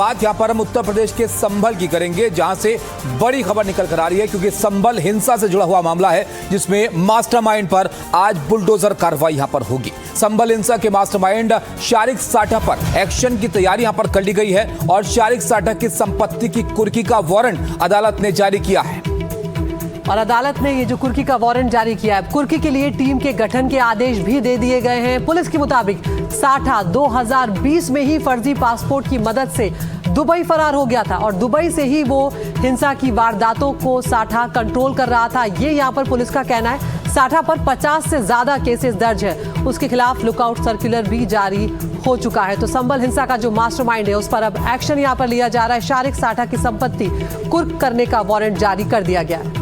बात यहां पर हम उत्तर प्रदेश के संभल की करेंगे, जहां से बड़ी खबर निकल कर आ रही है, क्योंकि संभल हिंसा से जुड़ा हुआ मामला है जिसमें मास्टरमाइंड पर आज बुलडोजर कार्रवाई यहां पर होगी। संभल हिंसा के मास्टरमाइंड शारिक साठा पर एक्शन की तैयारी यहां पर कर ली गई है और शारिक साठा की संपत्ति की कुर्की का वारंट अदालत ने जारी किया है। और अदालत ने ये जो कुर्की का वारंट जारी किया है, कुर्की के लिए टीम के गठन के आदेश भी दे दिए गए हैं। पुलिस के मुताबिक साठा 2020 में ही फर्जी पासपोर्ट की मदद से दुबई फरार हो गया था और दुबई से ही वो हिंसा की वारदातों को साठा कंट्रोल कर रहा था। ये यहाँ पर पुलिस का कहना है। साठा पर 50 से ज्यादा केसेस दर्ज है। उसके खिलाफ लुकआउट सर्कुलर भी जारी हो चुका है। तो संभल हिंसा का जो मास्टरमाइंड है उस पर अब एक्शन यहाँ पर लिया जा रहा है। शारिक साठा की संपत्ति कुर्क करने का वारंट जारी कर दिया गया है।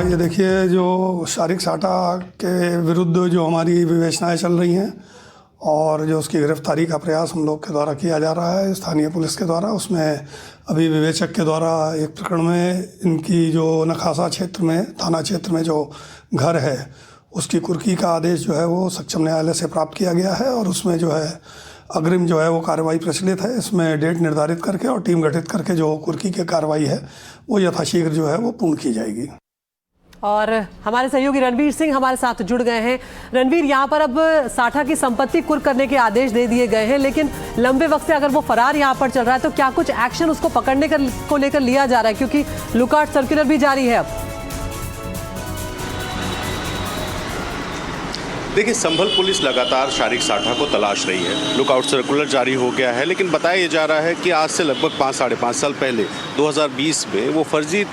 ये देखिए, जो शारिक साठा के विरुद्ध जो हमारी विवेचनाएं चल रही हैं और जो उसकी गिरफ्तारी का प्रयास हम लोग के द्वारा किया जा रहा है स्थानीय पुलिस के द्वारा, उसमें अभी विवेचक के द्वारा एक प्रकरण में इनकी जो नखासा क्षेत्र में, थाना क्षेत्र में जो घर है, उसकी कुर्की का आदेश जो है वो सक्षम न्यायालय से प्राप्त किया गया है और उसमें जो है अग्रिम जो है वो कार्रवाई प्रचलित है। इसमें डेट निर्धारित करके और टीम गठित करके जो कुर्की की कार्रवाई है वो यथाशीघ्र जो है वो पूर्ण की जाएगी। और हमारे सहयोगी रणवीर सिंह हमारे साथ जुड़ गए हैं। रणवीर, यहाँ पर अब साठा की संपत्ति कुर्क करने के आदेश दे दिए गए हैं, लेकिन लंबे वक्त से अगर वो फरार यहाँ पर चल रहा है तो क्या कुछ एक्शन उसको पकड़ने को लेकर लिया जा रहा है, क्योंकि लुकआउट सर्कुलर भी जारी है अब? देखिए, संभल पुलिस लगातार शारिक साठा को तलाश रही है। लुकआउट सर्कुलर जारी हो गया है, लेकिन बताया जा रहा है कि आज से लगभग 5-5.5 साल पहले 2020 में वो फर्जी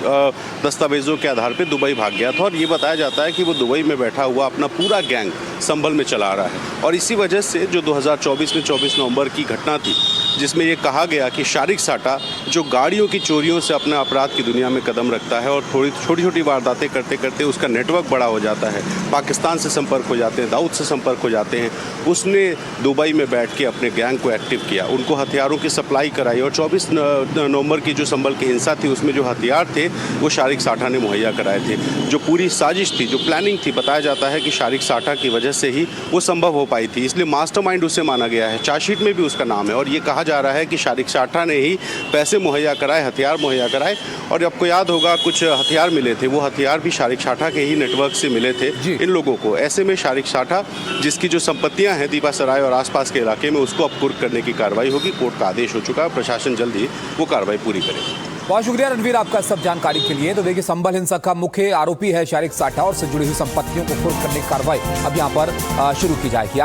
दस्तावेजों के आधार पर दुबई भाग गया था और ये बताया जाता है कि वो दुबई में बैठा हुआ अपना पूरा गैंग संभल में चला रहा है। और इसी वजह से जो 2024 में 24 नवंबर की घटना थी, जिसमें ये कहा गया कि शारिक साठा जो गाड़ियों की चोरियों से अपने अपराध की दुनिया में कदम रखता है और थोड़ी छोटी छोटी वारदातें करते करते उसका नेटवर्क बड़ा हो जाता है, पाकिस्तान से संपर्क हो जाते हैं, दाऊद से संपर्क हो जाते हैं। उसने दुबई में बैठ के अपने गैंग को एक्टिव किया, उनको हथियारों की सप्लाई कराई और 24 नवंबर की जो संभल की हिंसा थी उसमें जो हथियार थे वो शारिक साठा ने मुहैया कराए थे। जो पूरी साजिश थी, जो प्लानिंग थी, बताया जाता है कि शारिक साठा की वजह से ही वो संभव हो पाई थी, इसलिए मास्टरमाइंड उसे माना गया है। चार्जशीट में भी उसका नाम है और ये कहा जा रहा है कि शारिक साठा ने ही पैसे मुहैया कराए, हथियार मुहैया कराए। और आपको याद होगा कुछ हथियार मिले थे, वो हथियार भी शारिक साठा के ही नेटवर्क से मिले थे इन लोगों को। ऐसे में शारिक साठा, जिसकी जो संपत्तियां हैं दीपा सराय और आसपास के इलाके में, उसको अब कुर्क करने की कार्रवाई होगी। कोर्ट का आदेश हो चुका है, प्रशासन जल्द ही वो कार्रवाई पूरी करेगी। बहुत शुक्रिया रणवीर आपका सब जानकारी के लिए। तो देखिए, संभल हिंसा का मुख्य आरोपी है शारिक साठा और से जुड़ी हुई संपत्तियों को कुर्क करने की कार्रवाई अब यहाँ पर शुरू की जाएगी।